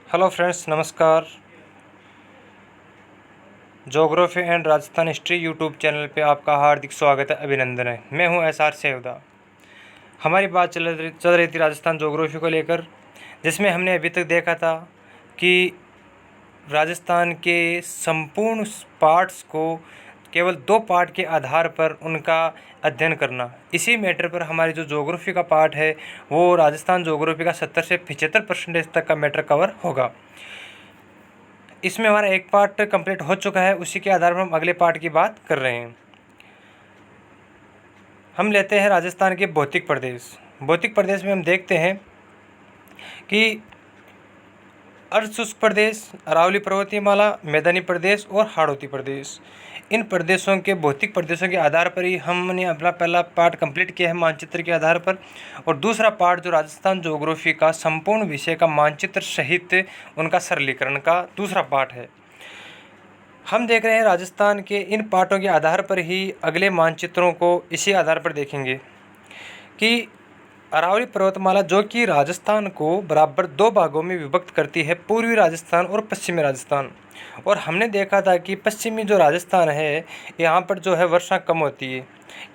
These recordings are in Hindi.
हेलो फ्रेंड्स, नमस्कार। Geography and Rajasthan history YouTube channel पे आपका हार्दिक स्वागत है, अभिनंदन है। मैं हूं एसआर सेवदा। हमारी बात चल रही थी राजस्थान जोग्राफी को लेकर, जिसमें हमने अभी तक देखा था कि राजस्थान के संपूर्ण पार्ट्स को केवल 2 पार्ट के आधार पर उनका अध्ययन करना। इसी मैटर पर हमारी जो जोग्राफी का पार्ट है वो राजस्थान जोग्राफी का 70 से 75% तक का मैटर कवर होगा। इसमें हमारा एक पार्ट कंप्लीट हो चुका है, उसी के आधार पर हम अगले पार्ट की बात कर रहे हैं। हम लेते हैं राजस्थान के भौतिक प्रदेश। भौतिक प्रदेश में हम देखते हैं कि अर्धशुष्क प्रदेश, अरावली पर्वतीयमाला, मैदानी प्रदेश और हाड़ौती प्रदेश। इन प्रदेशों के भौतिक प्रदेशों के आधार पर ही हमने अपना पहला पार्ट कंप्लीट किया है मानचित्र के आधार पर। और दूसरा पार्ट जो राजस्थान ज्योग्राफी का संपूर्ण विषय का मानचित्र सहित उनका सरलीकरण का दूसरा पार्ट है। हम देख रहे हैं राजस्थान के इन पार्टों के आधार पर ही अगले मानचित्रों को इसी आधार पर देखेंगे कि अरावली पर्वतमाला जो कि राजस्थान को बराबर 2 भागों में विभक्त करती है, पूर्वी राजस्थान और पश्चिमी राजस्थान। और हमने देखा था कि पश्चिमी जो राजस्थान है यहाँ पर जो है वर्षा कम होती है,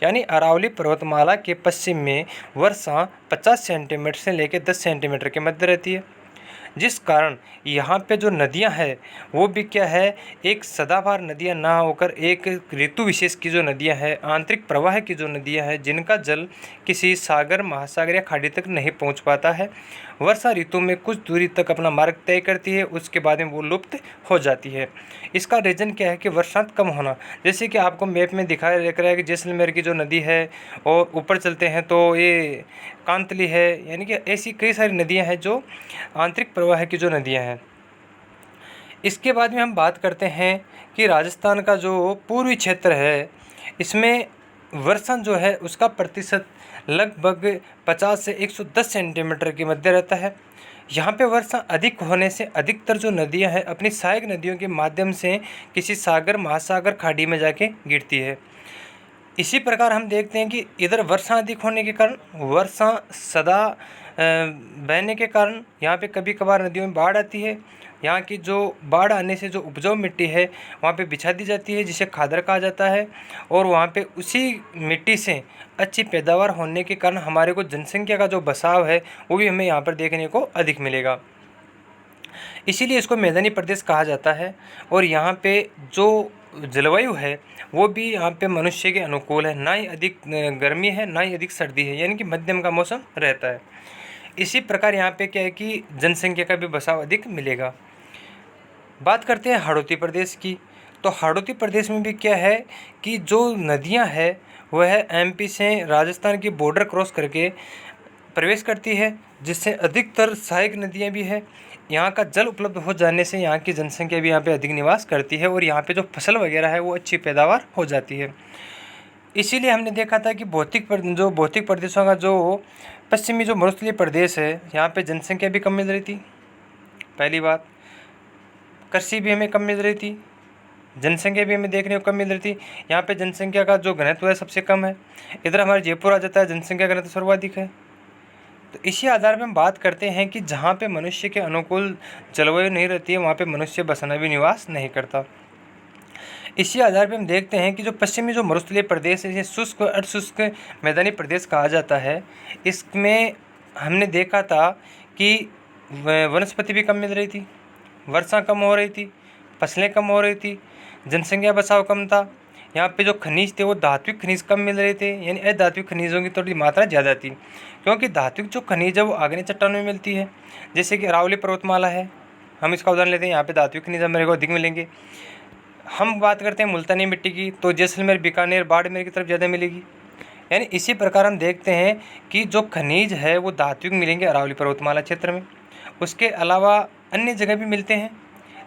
यानी अरावली पर्वतमाला के पश्चिम में वर्षा 50 सेंटीमीटर से लेकर 10 सेंटीमीटर के मध्य रहती है, जिस कारण यहाँ पे जो नदियाँ हैं वो भी क्या है, एक सदाबहार नदियाँ ना होकर एक ऋतु विशेष की जो नदियाँ हैं, आंतरिक प्रवाह की जो नदियाँ हैं, जिनका जल किसी सागर, महासागर या खाड़ी तक नहीं पहुँच पाता है। वर्षा ऋतु में कुछ दूरी तक अपना मार्ग तय करती है, उसके बाद में वो लुप्त हो जाती है। इसका रीज़न क्या है कि वर्षांत कम होना। जैसे कि आपको मैप में दिखाया देख रहा है कि जैसलमेर की जो नदी है, और ऊपर चलते हैं तो ये कांतली है, यानी कि ऐसी कई सारी नदियाँ हैं जो आंतरिक प्रवाह की जो नदियाँ हैं। इसके बाद में हम बात करते हैं कि राजस्थान का जो पूर्वी क्षेत्र है, इसमें वर्षा जो है उसका प्रतिशत लगभग 50 से 110 सेंटीमीटर के मध्य रहता है। यहाँ पे वर्षा अधिक होने से अधिकतर जो नदियाँ हैं अपनी सहायक नदियों के माध्यम से किसी सागर, महासागर, खाड़ी में जाके गिरती है। इसी प्रकार हम देखते हैं कि इधर वर्षा अधिक होने के कारण, वर्षा सदा बहने के कारण यहाँ पे कभी कभार नदियों में बाढ़ आती है। यहाँ की जो बाढ़ आने से जो उपजाऊ मिट्टी है वहाँ पे बिछा दी जाती है, जिसे खादर कहा जाता है। और वहाँ पे उसी मिट्टी से अच्छी पैदावार होने के कारण हमारे को जनसंख्या का जो बसाव है वो भी हमें यहाँ पर देखने को अधिक मिलेगा। इसीलिए इसको मैदानी प्रदेश कहा जाता है। और यहाँ पे जो जलवायु है वो भी यहाँ पे मनुष्य के अनुकूल है, ना ही अधिक गर्मी है ना ही अधिक सर्दी है, यानी कि मध्यम का मौसम रहता है। इसी प्रकार यहाँ पे क्या है कि जनसंख्या का भी बसाव अधिक मिलेगा। बात करते हैं हाड़ौती प्रदेश की, तो हाड़ौती प्रदेश में भी क्या है कि जो नदियाँ हैं वह एमपी से राजस्थान की बॉर्डर क्रॉस करके प्रवेश करती है, जिससे अधिकतर सहायक नदियाँ भी है। यहाँ का जल उपलब्ध हो जाने से यहाँ की जनसंख्या भी यहाँ पे अधिक निवास करती है, और यहाँ पे जो फसल वगैरह है वो अच्छी पैदावार हो जाती है। इसीलिए हमने देखा था कि जो भौतिक प्रदेशों का जो पश्चिमी जो मरुस्थलीय प्रदेश है, यहाँ पे जनसंख्या भी कम मिल रही थी। पहली बात, कृषि भी हमें कम मिल रही थी, जनसंख्या भी हमें देखने को कम मिल रही थी। यहाँ पे जनसंख्या का जो घनत्व है सबसे कम है। इधर हमारे जयपुर आ जाता है, जनसंख्या घनत्व सर्वाधिक है। तो इसी आधार पर हम बात करते हैं कि जहाँ पे मनुष्य के अनुकूल जलवायु नहीं रहती है वहाँ पे मनुष्य बसना भी निवास नहीं करता। इसी आधार पर हम देखते हैं कि जो पश्चिमी जो मरुस्थलीय प्रदेश है, इसे शुष्क और अर्धशुष्क मैदानी प्रदेश कहा जाता है। इसमें हमने देखा था कि वनस्पति भी कम मिल रही थी, वर्षा कम हो रही थी, फसलें कम हो रही थी, जनसंख्या बसाव कम था। यहाँ पे जो खनिज थे वो धात्विक खनिज कम मिल रहे थे, यानी अधात्विक खनिजों की थोड़ी मात्रा ज़्यादा थी। क्योंकि धात्विक जो खनिज है वो आग्नेय चट्टानों में मिलती है, जैसे कि अरावली पर्वतमाला है, हम इसका उदाहरण लेते हैं। यहाँ पे धात्विक खनिज हमारे को अधिक मिलेंगे। हम बात करते हैं मुल्तानी मिट्टी की, तो जैसलमेर, बीकानेर, बाड़मेर की तरफ ज़्यादा मिलेगी। यानी इसी प्रकार हम देखते हैं कि जो खनिज है वो धात्विक मिलेंगे अरावली पर्वतमाला क्षेत्र में। उसके अलावा अन्य जगह भी मिलते हैं,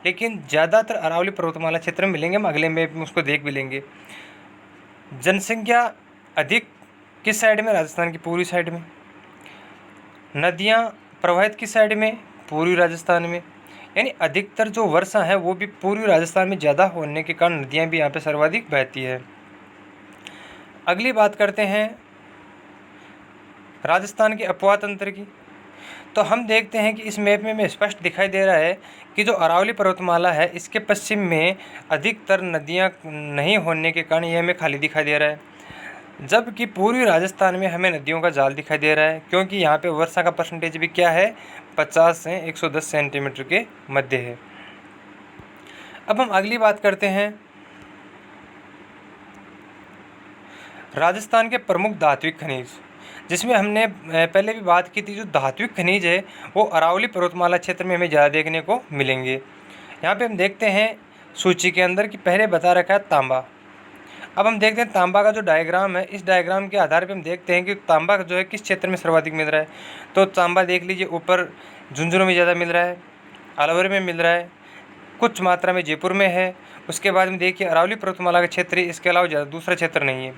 लेकिन ज़्यादातर अरावली पर्वतमाला क्षेत्र में मिलेंगे। हम अगले मैप में उसको देख भी लेंगे। जनसंख्या अधिक किस साइड में? राजस्थान की पूर्वी साइड में। नदियाँ प्रवाहित किस साइड में? पूर्वी राजस्थान में। यानी अधिकतर जो वर्षा है वो भी पूर्वी राजस्थान में ज़्यादा होने के कारण नदियाँ भी यहाँ पे सर्वाधिक बहती है। अगली बात करते हैं राजस्थान के अपवाह तंत्र की। तो हम देखते हैं कि इस मैप में हमें स्पष्ट दिखाई दे रहा है कि जो अरावली पर्वतमाला है इसके पश्चिम में अधिकतर नदियाँ नहीं होने के कारण ये हमें खाली दिखाई दे रहा है, जबकि पूर्वी राजस्थान में हमें नदियों का जाल दिखाई दे रहा है, क्योंकि यहाँ पे वर्षा का परसेंटेज भी क्या है, 50 से 110 सेंटीमीटर के मध्य है। अब हम अगली बात करते हैं राजस्थान के प्रमुख धात्विक खनिज, जिसमें हमने पहले भी बात की थी। जो धात्विक खनिज है वो अरावली पर्वतमाला क्षेत्र में हमें ज़्यादा देखने को मिलेंगे। यहाँ पे हम देखते हैं सूची के अंदर कि पहले बता रखा है तांबा। अब हम देखते हैं तांबा का जो डायग्राम है, इस डायग्राम के आधार पर हम देखते हैं कि तांबा जो है किस क्षेत्र में सर्वाधिक मिल रहा है। तो तांबा देख लीजिए, ऊपर झुंझुनू में ज़्यादा मिल रहा है, अलवर में मिल रहा है, कुछ मात्रा में जयपुर में है। उसके बाद में देखिए अरावली पर्वतमाला का क्षेत्र, इसके अलावा ज़्यादा दूसरा क्षेत्र नहीं है,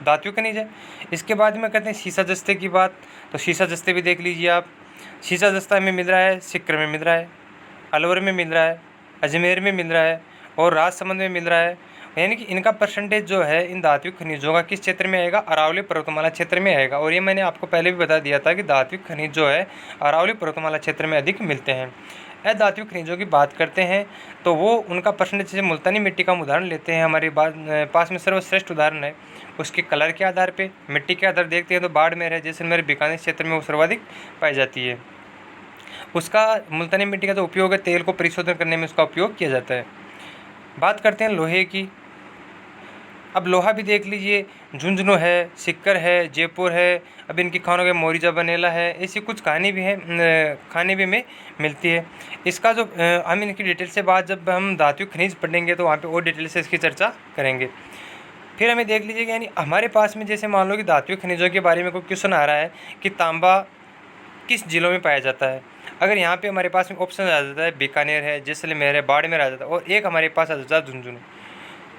धात्विक खनिज है। इसके बाद में करते हैं सीसा जस्ते की बात। तो सीसा जस्ते भी देख लीजिए आप, सीसा जस्ता में मिल रहा है, सिक्कर में मिल रहा है, अलवर में मिल रहा है, अजमेर में मिल रहा है और राजसमंद में मिल रहा है। यानी कि इनका परसेंटेज जो है इन धात्विक खनिजों का किस क्षेत्र में आएगा, अरावली पर्वतमाला क्षेत्र में आएगा। और ये मैंने आपको पहले भी बता दिया था कि धात्विक खनिज जो है अरावली पर्वतमाला क्षेत्र में अधिक मिलते हैं। अधात्विक खनिजों की बात करते हैं तो वो उनका परसेंटेज, जैसे मुल्तानी मिट्टी का हम उदाहरण लेते हैं, हमारे पास में सर्वश्रेष्ठ उदाहरण है। उसके कलर के आधार पे, मिट्टी के आधार देखते हैं तो बाड़मेर है, जैसलमेर, बीकानेर क्षेत्र में वो सर्वाधिक पाई जाती है। उसका मुल्तानी मिट्टी का जो उपयोग है, तेल को परिशोधन करने में उसका उपयोग किया जाता है। बात करते हैं लोहे की। अब लोहा भी देख लीजिए, झुंझुनू है, सिक्कर है, जयपुर है, अब इनकी खानों के मोरिजा बनेला है, ऐसी कुछ कहानी भी है, खाने भी में मिलती है। इसका जो हम इनकी डिटेल से बात जब हम धात्विक खनिज पढ़ेंगे तो वहाँ पे और डिटेल से इसकी चर्चा करेंगे। फिर हमें देख लीजिए कि यानी हमारे पास में जैसे मान लो कि धात्विक खनिजों के बारे में कोई क्वेश्चन आ रहा है कि तांबा किस जिलों में पाया जाता है। अगर यहाँ पे हमारे पास में ऑप्शन आ जाता है बीकानेर है, जैसलमेर है, बाड़मेर आ जाता है और एक हमारे पास आ जाता है झुंझुनू,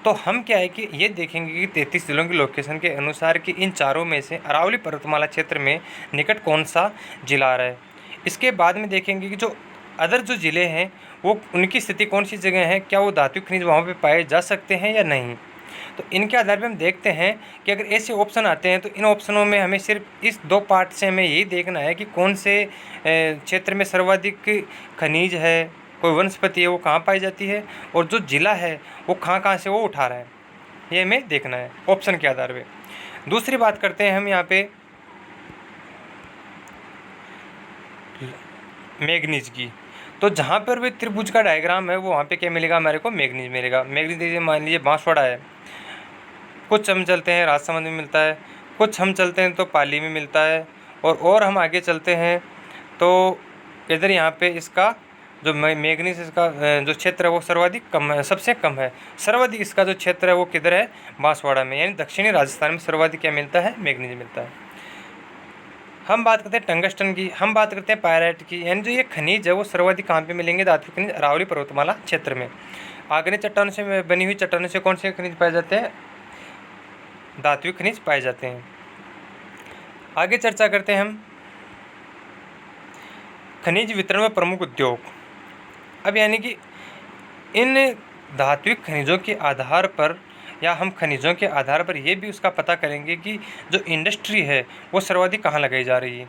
तो हम क्या है कि ये देखेंगे कि 33 जिलों की लोकेशन के अनुसार कि इन चारों में से अरावली पर्वतमाला क्षेत्र में निकट कौन सा जिला आ रहा है। इसके बाद में देखेंगे कि जो अदर जो ज़िले हैं वो उनकी स्थिति कौन सी जगह है, क्या वो धात्विक खनिज वहाँ पे पाए जा सकते हैं या नहीं। तो इनके आधार पर हम देखते हैं कि अगर ऐसे ऑप्शन आते हैं तो इन ऑप्शनों में हमें सिर्फ इस दो पार्ट से हमें यही देखना है कि कौन से क्षेत्र में सर्वाधिक खनिज है, कोई वनस्पति है वो कहाँ पाई जाती है, और जो जिला है वो कहाँ से वो उठा रहा है, ये हमें देखना है ऑप्शन के आधार पे। दूसरी बात करते हैं हम यहाँ पे मैग्नीज की। तो जहाँ पर भी त्रिभुज का डायग्राम है वो वहाँ पे क्या मिलेगा, हमारे को मैग्नीज मिलेगा। मैग्नीज मान लीजिए बांसवाड़ा है, कुछ हम चलते हैं राजसमंद में मिलता है, कुछ हम चलते हैं तो पाली में मिलता है, और हम आगे चलते हैं तो इधर यहाँ पे इसका जो मैग्नीज इसका जो क्षेत्र है वो सर्वाधिक कम है, सबसे कम है। सर्वाधिक इसका जो क्षेत्र है वो किधर है, बांसवाड़ा में, यानी दक्षिणी राजस्थान में सर्वाधिक क्या मिलता है, मैग्नीज मिलता है। हम बात करते हैं टंगस्टन की, हम बात करते हैं पायराइट की, यानी जो ये खनिज है वो सर्वाधिक कहाँ पे मिलेंगे, धात्विक खनिज अरावली पर्वतमाला क्षेत्र में। आग्नेय चट्टानों से बनी हुई चट्टानों से कौन से खनिज पाए जाते हैं, धात्विक खनिज पाए जाते हैं। आगे चर्चा करते हैं हम खनिज वितरण में प्रमुख उद्योग। अब यानी कि इन धात्विक खनिजों के आधार पर या हम खनिजों के आधार पर ये भी उसका पता करेंगे कि जो इंडस्ट्री है वो सर्वाधिक कहाँ लगाई जा रही है।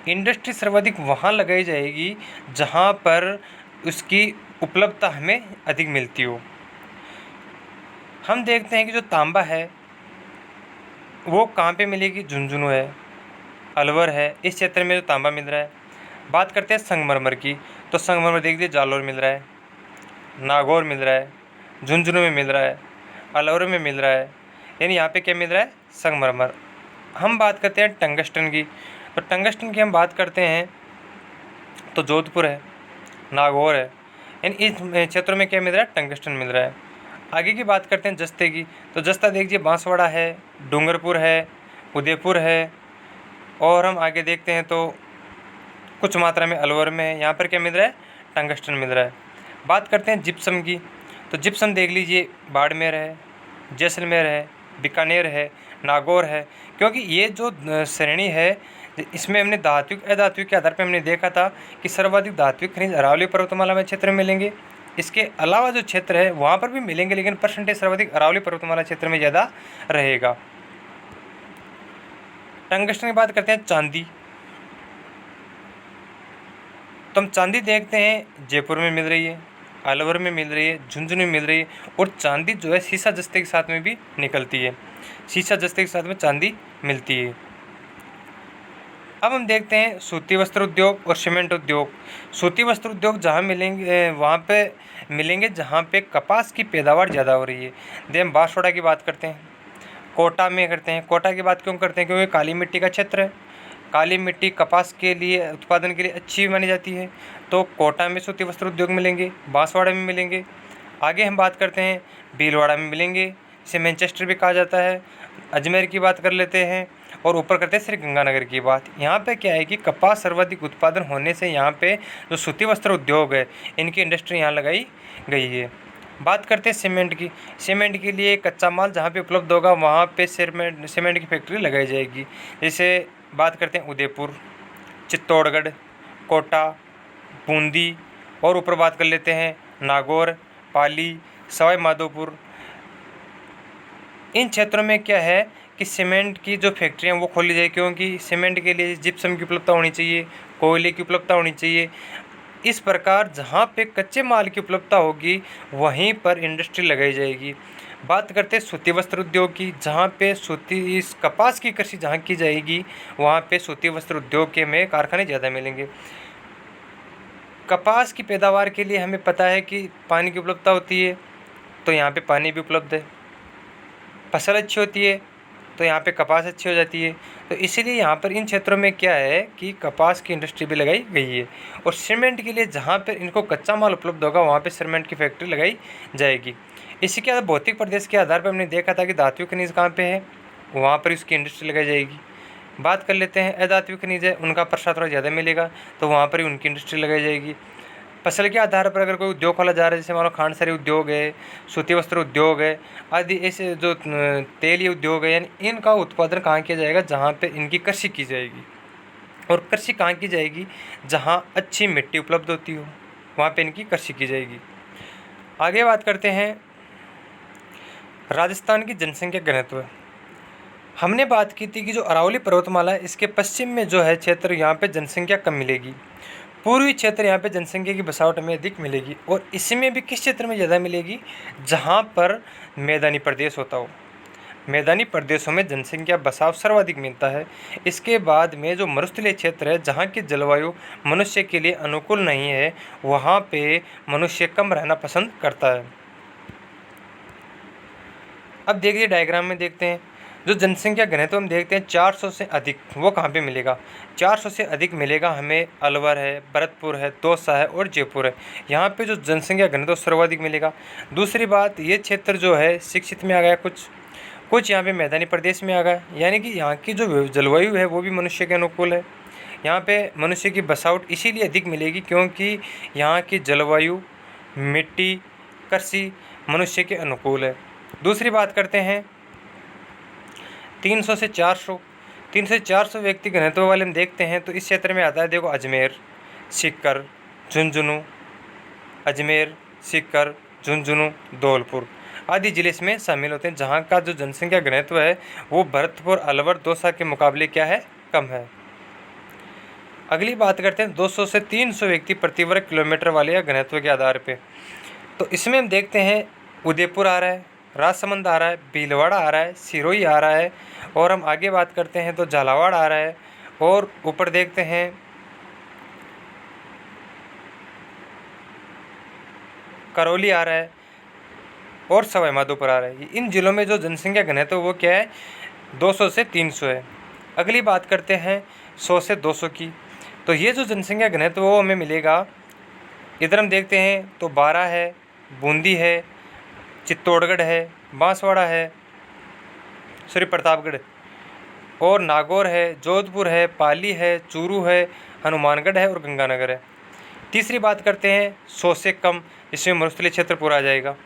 इंडस्ट्री सर्वाधिक वहाँ लगाई जाएगी जहाँ पर उसकी उपलब्धता हमें अधिक मिलती हो। हम देखते हैं कि जो तांबा है वो कहाँ पे मिलेगी, झुंझुनू है, अलवर है, इस क्षेत्र में जो तांबा मिल रहा है। बात करते हैं संगमरमर की, तो संगमरमर देख लीजिए जालौर मिल रहा है, नागौर मिल रहा है, झुंझुनू में मिल रहा है, अलवर में मिल रहा है, यानी यहाँ पे क्या मिल रहा है, संगमरमर। हम बात करते हैं टंगस्टन की, तो टंगस्टन की हम बात करते हैं तो जोधपुर है, नागौर है, यानी इस क्षेत्रों में क्या मिल रहा है, टंगस्टन मिल रहा है। आगे की बात करते हैं जस्ते की, तो जस्ता देखिए बांसवाड़ा है, डूंगरपुर है, उदयपुर है, और हम आगे देखते हैं तो कुछ मात्रा में अलवर में है, यहाँ पर क्या मिल रहा है, टंगस्टन मिल रहा है। बात करते हैं जिप्सम की, तो जिप्सम देख लीजिए बाड़मेर है, जैसलमेर है, बीकानेर है, नागौर है, क्योंकि ये जो श्रेणी है इसमें हमने धात्विक अधात्विक के आधार पर हमने देखा था कि सर्वाधिक धात्विक खनिज अरावली पर्वतमाला में क्षेत्र में मिलेंगे। इसके अलावा जो क्षेत्र है वहाँ पर भी मिलेंगे, लेकिन परसेंटेज सर्वाधिक अरावली पर्वतमाला क्षेत्र में ज़्यादा रहेगा। टंगस्टन की बात करते हैं चांदी, तो हम चांदी देखते हैं जयपुर में मिल रही है, अलवर में मिल रही है, झुंझुनू में मिल रही है, और चांदी जो है सीसा जस्ते के साथ में भी निकलती है, सीसा जस्ते के साथ में चांदी मिलती है। अब हम देखते हैं सूती वस्त्र उद्योग और सीमेंट उद्योग। सूती वस्त्र उद्योग जहाँ मिलेंगे वहाँ पे मिलेंगे जहाँ पे कपास की पैदावार ज़्यादा हो रही है। दे हम बांसवाड़ा की बात करते हैं, कोटा में करते हैं। कोटा की बात क्यों करते हैं? क्योंकि काली मिट्टी का क्षेत्र है, काली मिट्टी कपास के लिए उत्पादन के लिए अच्छी मानी जाती है। तो कोटा में सूती वस्त्र उद्योग मिलेंगे, बांसवाड़ा में मिलेंगे। आगे हम बात करते हैं भीलवाड़ा में मिलेंगे, इसे मैनचेस्टर भी कहा जाता है। अजमेर की बात कर लेते हैं और ऊपर करते हैं श्री गंगानगर की बात। यहाँ पे क्या है कि कपास सर्वाधिक उत्पादन होने से यहाँ पे जो सूती वस्त्र उद्योग है इनकी इंडस्ट्री यहाँ लगाई गई है। बात करते हैं सीमेंट की। सीमेंट के लिए कच्चा माल जहाँ पे उपलब्ध होगा वहाँ पे सीमेंट की फैक्ट्री लगाई जाएगी। जैसे बात करते हैं उदयपुर, चित्तौड़गढ़, कोटा, बूंदी, और ऊपर बात कर लेते हैं नागौर, पाली, सवाई माधोपुर। इन क्षेत्रों में क्या है कि सीमेंट की जो फैक्ट्रियाँ वो खोली जाए, क्योंकि सीमेंट के लिए जिप्सम की उपलब्धता होनी चाहिए, कोयले की उपलब्धता होनी चाहिए। इस प्रकार जहाँ पे कच्चे माल की उपलब्धता होगी वहीं पर इंडस्ट्री लगाई जाएगी। बात करते हैं सूती वस्त्र उद्योग की, जहाँ पे सूती इस कपास की कृषि जहाँ की जाएगी वहाँ पे सूती वस्त्र उद्योग के में कारखाने ज़्यादा मिलेंगे। कपास की पैदावार के लिए हमें पता है कि पानी की उपलब्धता होती है, तो यहाँ पे पानी भी उपलब्ध है। फसल अच्छी होती है तो यहाँ पे कपास अच्छी हो जाती है। तो इसीलिए यहाँ पर इन क्षेत्रों में क्या है कि कपास की इंडस्ट्री भी लगाई गई है। और सीमेंट के लिए जहाँ पर इनको कच्चा माल उपलब्ध होगा वहाँ पे सीमेंट की फैक्ट्री लगाई जाएगी। इसी के भौतिक प्रदेश के आधार पर हमने देखा था कि धातु खनिज कहाँ पे है, वहाँ पर इसकी इंडस्ट्री लगाई जाएगी। बात कर लेते हैं अधातु खनिज है, उनका प्रसार थोड़ा ज़्यादा मिलेगा तो वहाँ पर ही उनकी इंडस्ट्री लगाई जाएगी। फसल के आधार पर अगर कोई उद्योग खोला जा रहा है, जैसे मान लो खांडसारी उद्योग है, सूती वस्त्र उद्योग है आदि, ऐसे जो तेलीय उद्योग है, यानी इनका उत्पादन कहाँ किया जाएगा? जहाँ पे इनकी कृषि की जाएगी। और कृषि कहाँ की जाएगी? जहाँ अच्छी मिट्टी उपलब्ध होती हो वहाँ पे इनकी कृषि की जाएगी। आगे बात करते हैं राजस्थान की जनसंख्या घनत्व। हमने बात की थी कि जो अरावली पर्वतमाला है इसके पश्चिम में जो है क्षेत्र, यहाँ पे जनसंख्या कम मिलेगी। पूर्वी क्षेत्र यहाँ पे जनसंख्या की बसावट में अधिक मिलेगी। और इसमें भी किस क्षेत्र में ज़्यादा मिलेगी? जहाँ पर मैदानी प्रदेश होता हो। मैदानी प्रदेशों में जनसंख्या बसाव सर्वाधिक मिलता है। इसके बाद में जो मरुस्थलीय क्षेत्र है, जहाँ की जलवायु मनुष्य के लिए अनुकूल नहीं है, वहाँ पे मनुष्य कम रहना पसंद करता है। अब देखिए डायग्राम में देखते हैं जो जनसंख्या घनत्व हम देखते हैं 400 से अधिक, वो कहाँ पे मिलेगा? 400 से अधिक मिलेगा हमें अलवर है, भरतपुर है, दौसा है और जयपुर है। यहाँ पे जो जनसंख्या घनत्व सर्वाधिक मिलेगा। दूसरी बात, ये क्षेत्र जो है शिक्षित में आ गया, कुछ यहाँ पे मैदानी प्रदेश में आ गया, यानी कि यहाँ की जो जलवायु है वो भी मनुष्य के अनुकूल है। यहाँ पे मनुष्य की बसावट इसीलिए अधिक मिलेगी क्योंकि यहाँ की जलवायु, मिट्टी, कृषि मनुष्य के अनुकूल है। दूसरी बात करते हैं 300 से 400 व्यक्ति घनत्व वाले हम देखते हैं तो इस क्षेत्र में आता है, देखो अजमेर, सीकर, झुंझुनू, अजमेर, सीकर, झुंझुनू, धौलपुर आदि जिले इसमें शामिल होते हैं, जहाँ का जो जनसंख्या घनत्व है वो भरतपुर, अलवर, दौसा के मुकाबले क्या है? कम है। अगली बात करते हैं 200 से 300 व्यक्ति प्रति वर्ग किलोमीटर वाले या घनत्व के आधार पे। तो इसमें हम देखते हैं उदयपुर आ रहा है, राजसमंद आ रहा है, भीलवाड़ा आ रहा है, सिरोही आ रहा है, और हम आगे बात करते हैं तो झालावाड़ आ रहा है, और ऊपर देखते हैं करौली आ रहा है और सवाई माधोपुर आ रहा है। इन जिलों में जो जनसंख्या घनत्व वो क्या है? 200 से 300 है। अगली बात करते हैं 100 से 200 की। तो ये जो जनसंख्या घनत्व वो हमें मिलेगा, इधर हम देखते हैं तो 12 है, बूंदी है, चित्तौड़गढ़ है, बांसवाड़ा है, प्रतापगढ़, और नागौर है, जोधपुर है, पाली है, चूरू है, हनुमानगढ़ है और गंगानगर है। तीसरी बात करते हैं 100 से कम, इसमें मरुस्थलीय क्षेत्र पूरा आ जाएगा।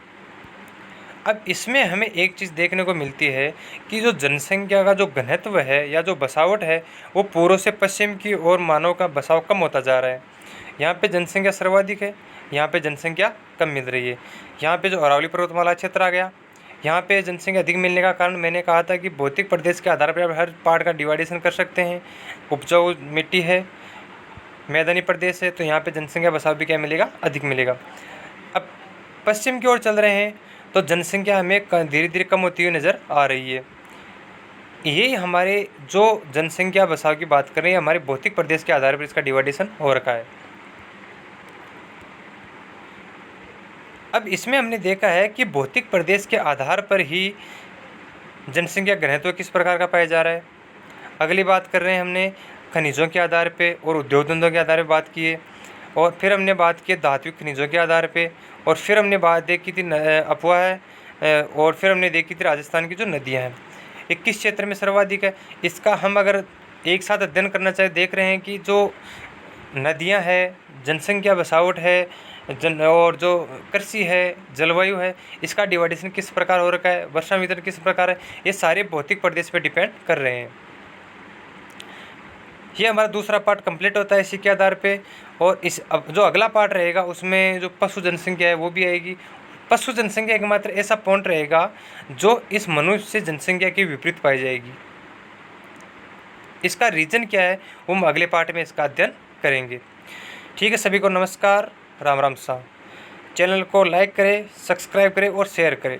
अब इसमें हमें एक चीज़ देखने को मिलती है कि जो जनसंख्या का जो घनत्व है या जो बसावट है वो पूर्व से पश्चिम की ओर मानव का बसाव कम होता जा रहा है। यहाँ पे जनसंख्या सर्वाधिक है, यहाँ पे जनसंख्या कम मिल रही है। यहाँ पे जो अरावली पर्वतमाला क्षेत्र आ गया, यहाँ पे जनसंख्या अधिक मिलने का कारण मैंने कहा था कि भौतिक प्रदेश के आधार पर आप हर पार्ट का डिवाइडेशन कर सकते हैं। उपजाऊ मिट्टी है, मैदानी प्रदेश है तो यहाँ पे जनसंख्या बसाव भी क्या मिलेगा, अधिक मिलेगा। अब पश्चिम की ओर चल रहे हैं तो जनसंख्या हमें धीरे धीरे कम होती हुई नज़र आ रही है। ये हमारे जो जनसंख्या बसाव की बात कर रहे हैं, हमारे भौतिक प्रदेश के आधार पर इसका डिवाइडेशन हो रखा है। अब इसमें हमने देखा है कि भौतिक प्रदेश के आधार पर ही जनसंख्या घनत्व किस प्रकार का पाया जा रहा है। अगली बात कर रहे हैं हमने खनिजों के आधार पे और उद्योग धंधों के आधार पे बात की है, और फिर हमने बात की धात्विक खनिजों के आधार पे, और फिर हमने बात देखी थी अफवाह, और फिर हमने देखी थी राजस्थान की जो नदियाँ हैं ये किस क्षेत्र में सर्वाधिक है। इसका हम अगर एक साथ अध्ययन करना चाहे, देख रहे हैं कि जो नदियाँ है, जनसंख्या बसावट है, और जो कृषि है, जलवायु है, इसका डिवाइडेशन किस प्रकार हो रखा है, वर्षा वितरण किस प्रकार है, ये सारे भौतिक प्रदेश पे डिपेंड कर रहे हैं। ये हमारा दूसरा पार्ट कंप्लीट होता है इसी के आधार पे। और इस अब जो अगला पार्ट रहेगा उसमें जो पशु जनसंख्या है वो भी आएगी। पशु जनसंख्या एकमात्र ऐसा पॉइंट रहेगा जो इस मनुष्य जनसंख्या के विपरीत पाई जाएगी। इसका रीजन क्या है वो हम अगले पार्ट में इसका अध्ययन करेंगे। ठीक है, सभी को नमस्कार, राम राम साहब। चैनल को लाइक करें, सब्सक्राइब करें और शेयर करें।